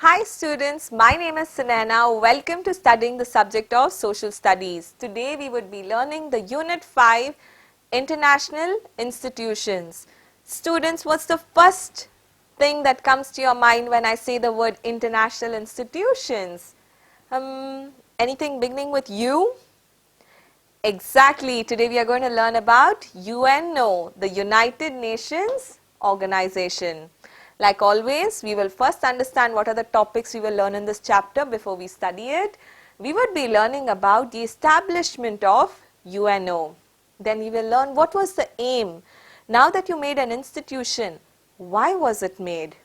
Hi students, my name is Sunana. Welcome to studying the subject of social studies. Today we would be learning the Unit 5 International Institutions. Students, what's the first thing that comes to your mind when I say the word international institutions? Anything beginning with U? Exactly. Today we are going to learn about UNO, the United Nations Organization. Like always, we will first understand what are the topics we will learn in this chapter before we study it. We would be learning about the establishment of UNO. Then we will learn what was the aim. Now that you made an institution, why was it made?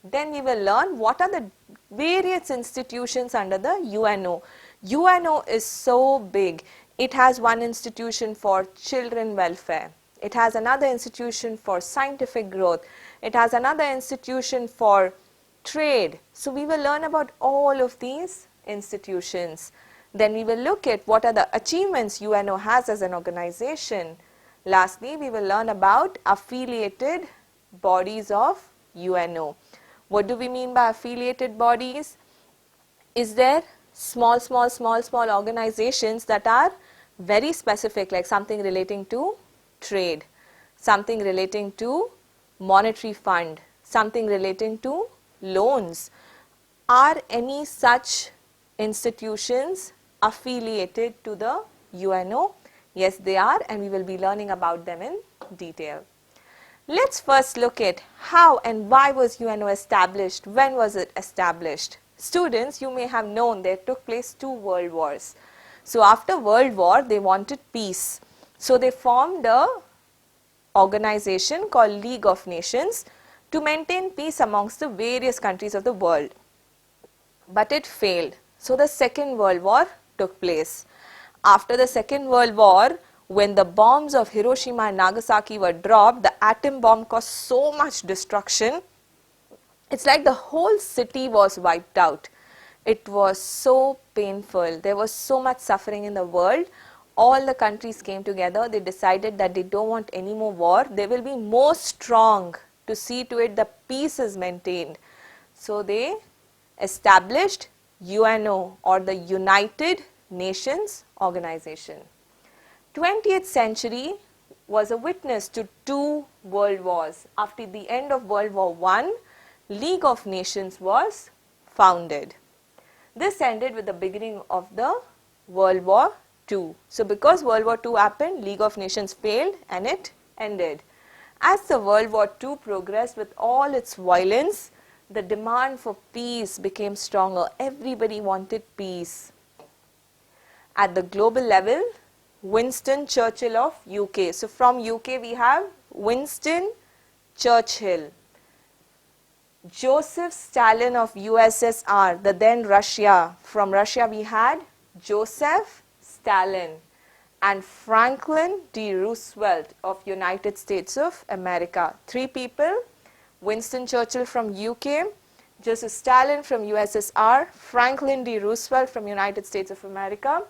Then we will learn what are the various institutions under the UNO. UNO is so big. It has one institution for children welfare. It has another institution for scientific growth. It has another institution for trade. So we will learn about all of these institutions. Then we will look at what are the achievements UNO has as an organization. Lastly, we will learn about affiliated bodies of UNO. What do we mean by affiliated bodies? Is there small organizations that are very specific, like something relating to trade, something relating to monetary fund, something relating to loans. Are any such institutions affiliated to the UNO? Yes, they are, and we will be learning about them in detail. Let's first look at how and why was UNO established, when was it established. Students, you may have known there took place 2 world wars. So after World War, they wanted peace. So they formed a organization called League of Nations to maintain peace amongst the various countries of the world. But it failed. So the Second World War took place. After the Second World War, when the bombs of Hiroshima and Nagasaki were dropped, the atom bomb caused so much destruction. It's like the whole city was wiped out. It was so painful. There was so much suffering in the world. All the countries came together. They decided that they don't want any more war. They will be more strong to see to it the peace is maintained. So they established UNO, or the United Nations Organization. 20th century was a witness to 2 world wars. After the end of World War I, League of Nations was founded. This ended with the beginning of the World War II. So because World War II happened, League of Nations failed and it ended. As the World War II progressed with all its violence, the demand for peace became stronger. Everybody wanted peace. At the global level, Winston Churchill of UK. So from UK we have Winston Churchill. Joseph Stalin of USSR, the then Russia. From Russia we had Joseph Stalin. And Franklin D. Roosevelt of United States of America. 3 people, Winston Churchill from UK, Joseph Stalin from USSR, Franklin D. Roosevelt from United States of America,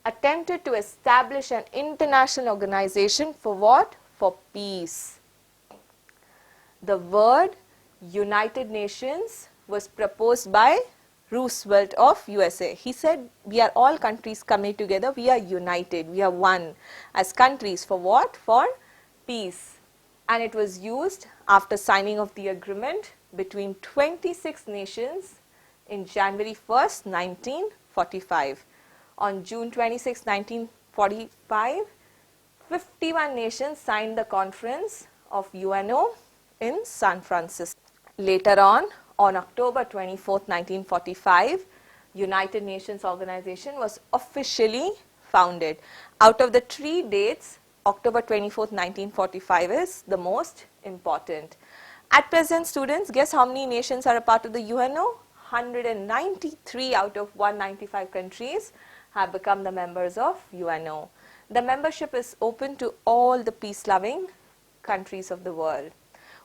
attempted to establish an international organization for what? For peace. The word United Nations was proposed by Roosevelt of USA. He said, we are all countries coming together, we are united, we are one as countries for what? For peace. And it was used after signing of the agreement between 26 nations in January 1st, 1945. On June 26, 1945, 51 nations signed the Conference of UNO in San Francisco. Later on October 24, 1945, United Nations Organization was officially founded. Out of the 3 dates, October 24, 1945 is the most important. At present, students, guess how many nations are a part of the UNO? 193 out of 195 countries have become the members of UNO. The membership is open to all the peace-loving countries of the world.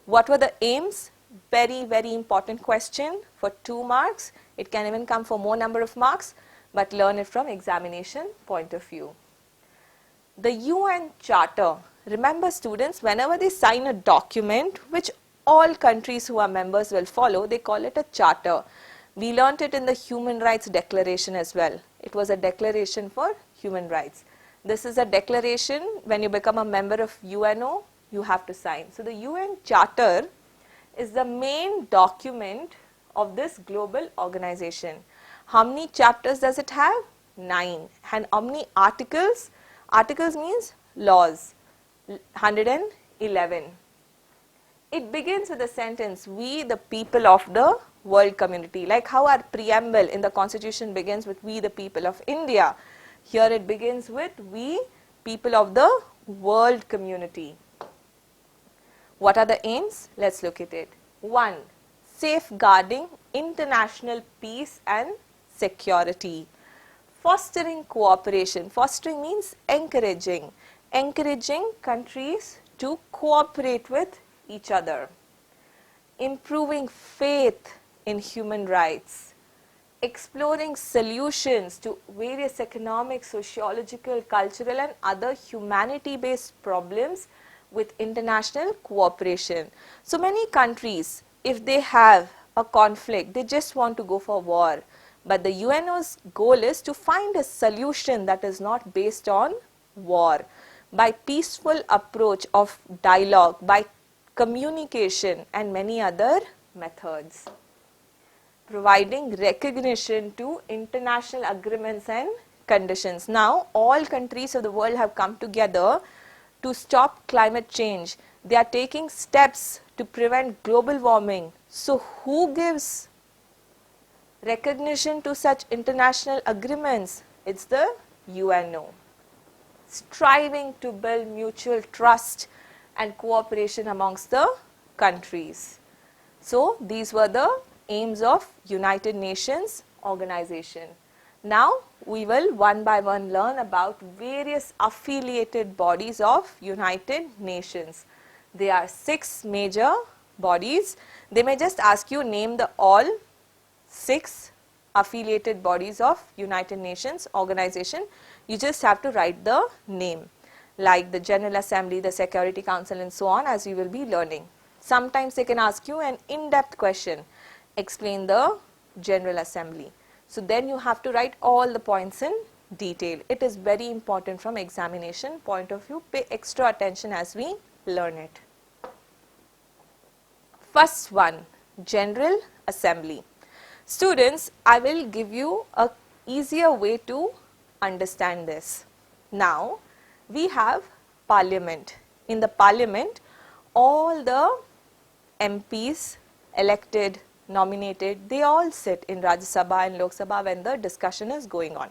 What were the aims? Very, very important question for 2 marks. It can even come for more number of marks, but learn it from examination point of view. The UN Charter. Remember students, whenever they sign a document which all countries who are members will follow, they call it a charter. We learnt it in the Human Rights Declaration as well. It was a declaration for human rights. This is a declaration when you become a member of UNO, you have to sign. So the UN Charter is the main document of this global organization. How many chapters does it have? 9. And how many articles? Articles means laws. 111. It begins with the sentence, we the people of the world community. Like how our preamble in the constitution begins with we the people of India. Here it begins with we people of the world community. What are the aims? Let's look at it. 1. Safeguarding international peace and security. Fostering cooperation. Fostering means encouraging. Encouraging countries to cooperate with each other. Improving faith in human rights. Exploring solutions to various economic, sociological, cultural and other humanity-based problems with international cooperation. So many countries, if they have a conflict, they just want to go for war. But the UNO's goal is to find a solution that is not based on war. By peaceful approach of dialogue, by communication and many other methods. Providing recognition to international agreements and conditions. Now, all countries of the world have come together to stop climate change. They are taking steps to prevent global warming. So, who gives recognition to such international agreements? It's the UNO. Striving to build mutual trust and cooperation amongst the countries. So, these were the aims of United Nations organization. Now, we will one by one learn about various affiliated bodies of United Nations. There are 6 major bodies. They may just ask you name the all 6 affiliated bodies of United Nations organization. You just have to write the name, like the General Assembly, the Security Council and so on, as we will be learning. Sometimes they can ask you an in-depth question. Explain the General Assembly. So then you have to write all the points in detail. It is very important from examination point of view. Pay extra attention as we learn it. First one, General Assembly. Students, I will give you a easier way to understand this. Now, we have Parliament. In the Parliament, all the MPs elected, nominated, they all sit in Rajya Sabha and Lok Sabha when the discussion is going on.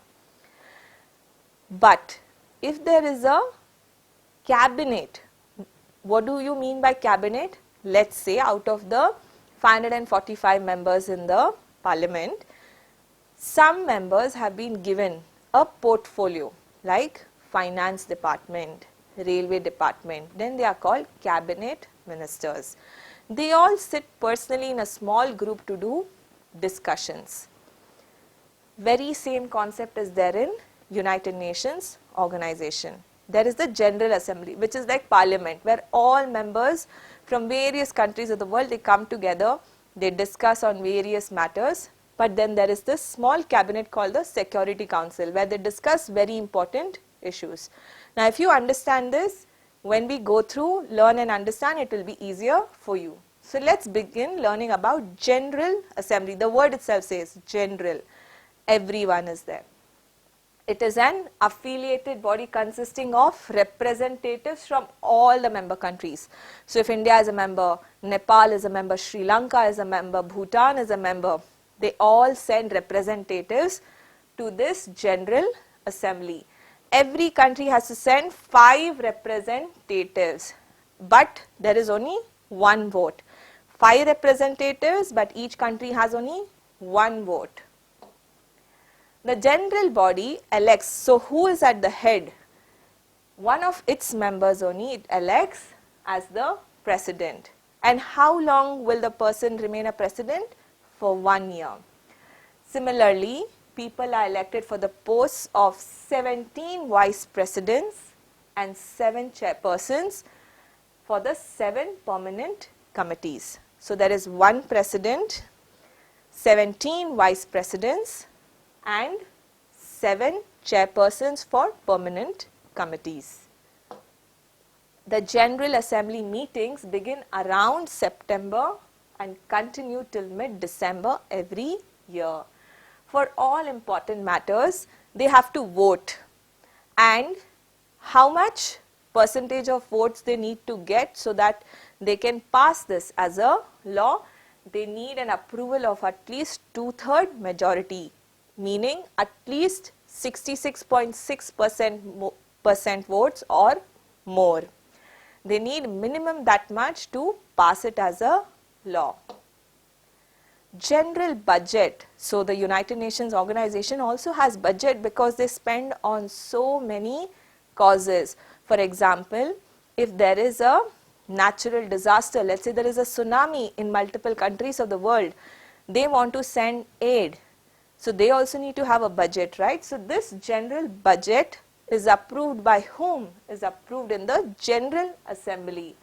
But if there is a cabinet, what do you mean by cabinet? Let's say out of the 545 members in the Parliament, some members have been given a portfolio like Finance Department, Railway Department, then they are called Cabinet Ministers. They all sit personally in a small group to do discussions. Very same concept is there in United Nations organization. There is the General Assembly, which is like Parliament, where all members from various countries of the world, they come together, they discuss on various matters. But then there is this small cabinet called the Security Council, where they discuss very important issues. Now, if you understand this, when we go through, learn and understand, it will be easier for you. So, let's begin learning about General Assembly. The word itself says general. Everyone is there. It is an affiliated body consisting of representatives from all the member countries. So, if India is a member, Nepal is a member, Sri Lanka is a member, Bhutan is a member, they all send representatives to this General Assembly. Every country has to send 5 representatives, but there is only 1 vote. 5 representatives, but each country has only 1 vote. The general body elects, so who is at the head? One of its members only it elects as the president. And how long will the person remain a president? For 1 year. Similarly, people are elected for the posts of 17 vice presidents and 7 chairpersons for the 7 permanent committees. So, there is 1 president, 17 vice presidents and 7 chairpersons for permanent committees. The General Assembly meetings begin around September and continue till mid-December every year. For all important matters, they have to vote, and how much percentage of votes they need to get so that they can pass this as a law, they need an approval of at least 2/3 majority, meaning at least 66.6% votes or more. They need minimum that much to pass it as a law. General budget. So the United Nations organization also has budget because they spend on so many causes. For example, if there is a natural disaster, let's say there is a tsunami in multiple countries of the world, they want to send aid. So they also need to have a budget, right? So this general budget is approved by whom? Is approved in the General Assembly.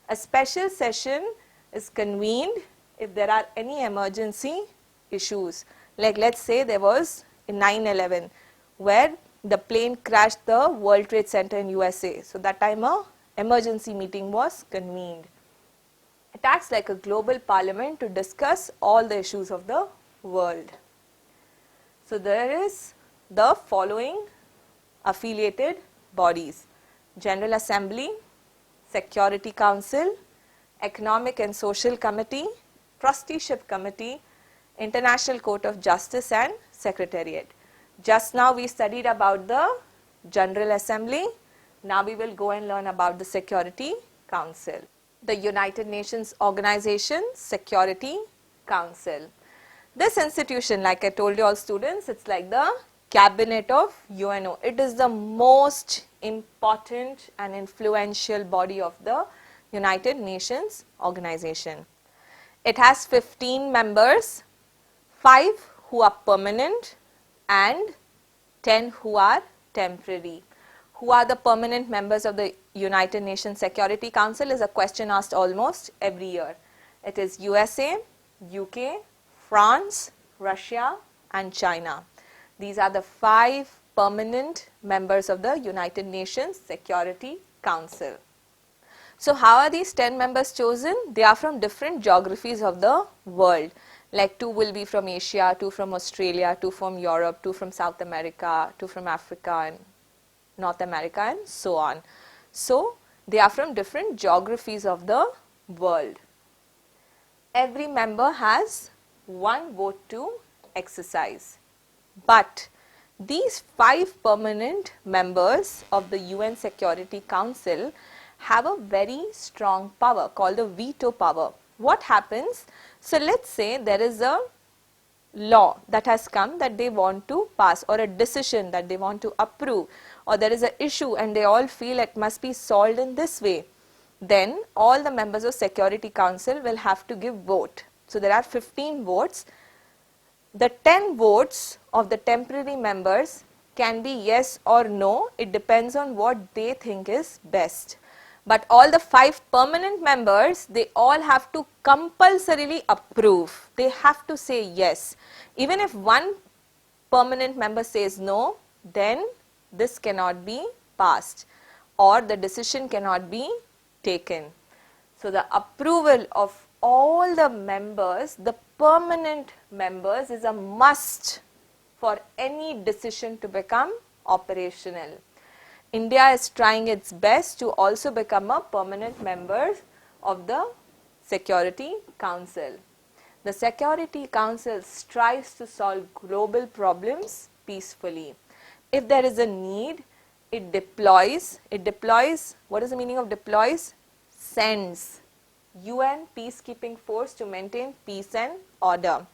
A special session is convened if there are any emergency issues. Like let's say there was in 9/11 where the plane crashed the World Trade Center in USA. So that time a emergency meeting was convened. It acts like a global parliament to discuss all the issues of the world. So there is the following affiliated bodies: General Assembly, Security Council, Economic and Social Committee, Trusteeship Committee, International Court of Justice and Secretariat. Just now we studied about the General Assembly. Now we will go and learn about the Security Council. The United Nations Organization Security Council. This institution, like I told you all students, it's like the cabinet of UNO. It is the most important and influential body of the United Nations organization. It has 15 members, 5 who are permanent and 10 who are temporary. Who are the permanent members of the United Nations Security Council is a question asked almost every year. It is USA, UK, France, Russia and China. These are the 5 permanent members of the United Nations Security Council. So how are these 10 members chosen? They are from different geographies of the world. Like 2 will be from Asia, 2 from Australia, 2 from Europe, 2 from South America, 2 from Africa and North America and so on. So they are from different geographies of the world. Every member has 1 vote to exercise. But these 5 permanent members of the UN Security Council have a very strong power called the veto power. What happens? So let's say there is a law that has come that they want to pass, or a decision that they want to approve, or there is an issue and they all feel it must be solved in this way. Then all the members of Security Council will have to give vote. So there are 15 votes. The 10 votes of the temporary members can be yes or no. It depends on what they think is best. But all the 5 permanent members, they all have to compulsorily approve. They have to say yes. Even if 1 permanent member says no, then this cannot be passed or the decision cannot be taken. So the approval of all the members, the permanent members, is a must for any decision to become operational. India is trying its best to also become a permanent member of the Security Council. The Security Council strives to solve global problems peacefully. If there is a need, it deploys. What is the meaning of deploys? Sends UN peacekeeping force to maintain peace and order.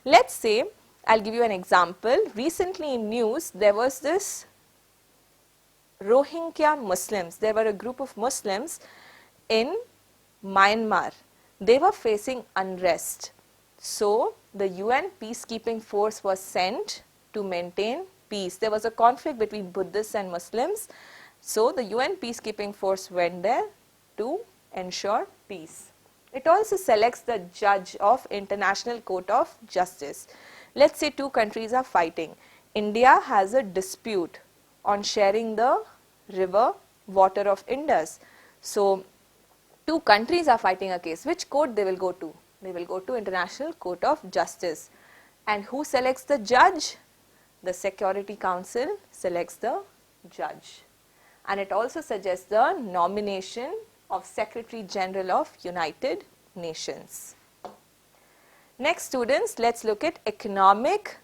Let's say, I'll give you an example. Recently in news, there was this Rohingya Muslims. There were a group of Muslims in Myanmar. They were facing unrest. So the UN peacekeeping force was sent to maintain peace. There was a conflict between Buddhists and Muslims. So the UN peacekeeping force went there to ensure peace. It also selects the judge of International Court of Justice. Let's say two countries are fighting. India has a dispute on sharing the river water of Indus. So, two countries are fighting a case. Which court they will go to? They will go to International Court of Justice. And who selects the judge? The Security Council selects the judge. And it also suggests the nomination of Secretary General of United Nations. Next, students, let's look at Economic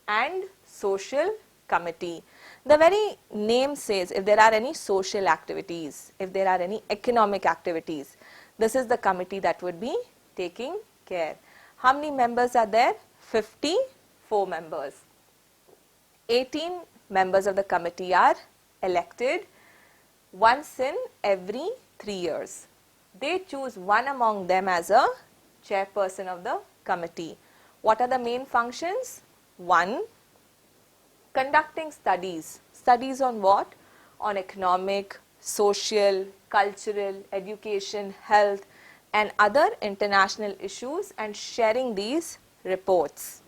and Social Committee. The very name says if there are any social activities, if there are any economic activities, this is the committee that would be taking care. How many members are there? 54 members. 18 members of the committee are elected once in every 3 years. They choose one among them as a chairperson of the committee. What are the main functions? 1. Conducting studies. Studies on what? On economic, social, cultural, education, health and other international issues and sharing these reports.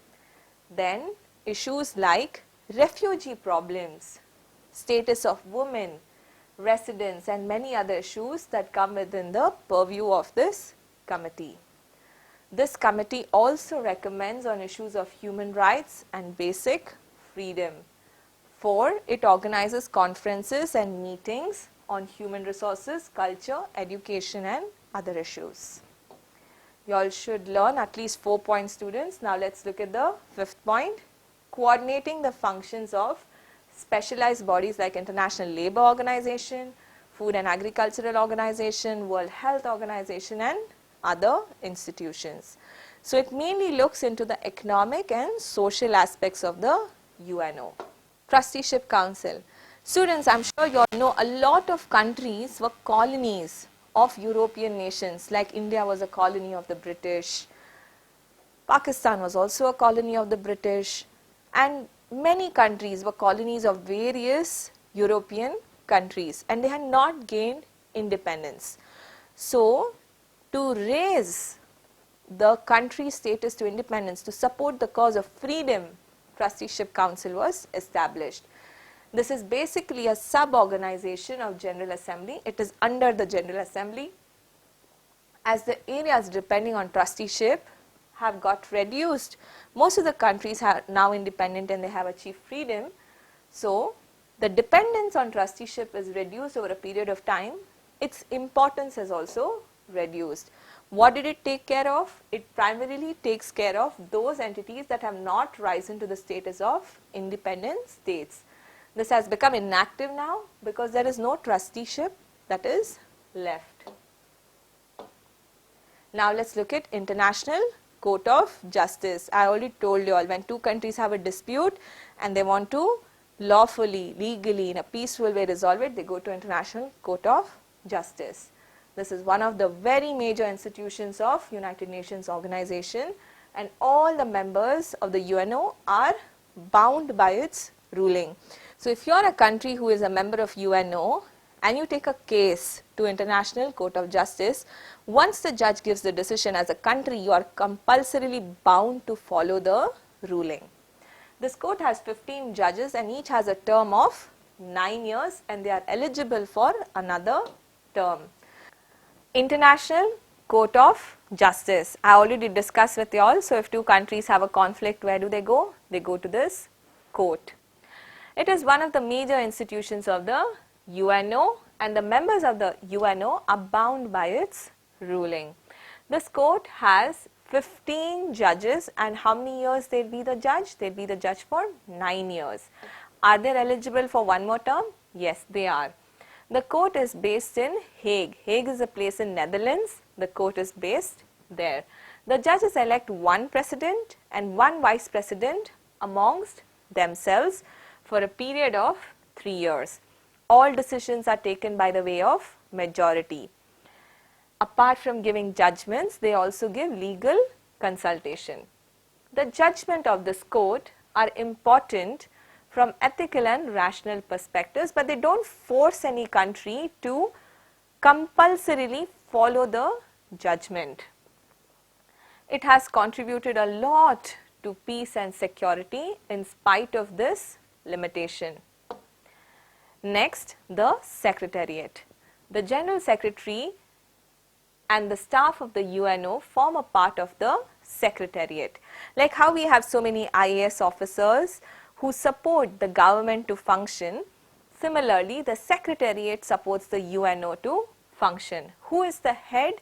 Then issues like refugee problems, status of women, residents and many other issues that come within the purview of this committee. This committee also recommends on issues of human rights and basic freedom. 4. It organizes conferences and meetings on human resources, culture, education and other issues. You all should learn at least 4 points, students. Now let's look at the 5th point. Coordinating the functions of specialized bodies like International Labour Organization, Food and Agricultural Organization, World Health Organization and other institutions. So it mainly looks into the economic and social aspects of the UNO. Trusteeship Council. Students, I'm sure you all know a lot of countries were colonies of European nations, like India was a colony of the British, Pakistan was also a colony of the British, and many countries were colonies of various European countries and they had not gained independence. So, to raise the country's status to independence, to support the cause of freedom, Trusteeship Council was established. This is basically a sub-organization of General Assembly. It is under the General Assembly. As the areas depending on trusteeship have got reduced, most of the countries are now independent and they have achieved freedom. So, the dependence on trusteeship is reduced over a period of time. Its importance has also reduced. What did it take care of? It primarily takes care of those entities that have not risen to the status of independent states. This has become inactive now because there is no trusteeship that is left. Now let's look at International Court of Justice. I already told you all, when two countries have a dispute and they want to lawfully, legally, in a peaceful way resolve it, they go to International Court of Justice. This is one of the very major institutions of United Nations organization and all the members of the UNO are bound by its ruling. So if you are a country who is a member of UNO and you take a case to International Court of Justice, once the judge gives the decision, as a country you are compulsorily bound to follow the ruling. This court has 15 judges and each has a term of 9 years and they are eligible for another term. International Court of Justice. I already discussed with you all. So if two countries have a conflict, where do they go? They go to this court. It is one of the major institutions of the UNO and the members of the UNO are bound by its ruling. This court has 15 judges and how many years they'll be the judge? They'll be the judge for 9 years. Are they eligible for one more term? Yes, they are. The court is based in Hague. Hague is a place in Netherlands. The court is based there. The judges elect one president and one vice president amongst themselves for a period of 3 years. All decisions are taken by the way of majority. Apart from giving judgments, they also give legal consultation. The judgment of this court are important from ethical and rational perspectives, but they don't force any country to compulsorily follow the judgment. It has contributed a lot to peace and security in spite of this limitation. Next, the Secretariat. The General Secretary and the staff of the UNO form a part of the Secretariat. Like how we have so many IAS officers who support the government to function, similarly the Secretariat supports the UNO to function. Who is the head?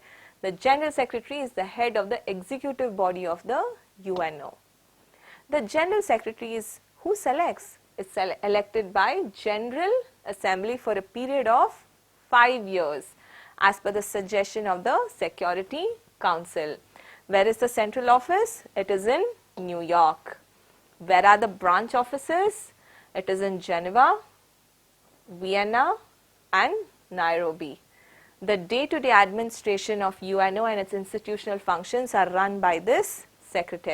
The General Secretary is the head of the executive body of the UNO. The General Secretary is who selects? It's elected by General Assembly for a period of 5 years as per the suggestion of the Security Council. Where is the central office? It is in New York. Where are the branch offices? It is in Geneva, Vienna and Nairobi. The day-to-day administration of UNO and its institutional functions are run by this Secretariat.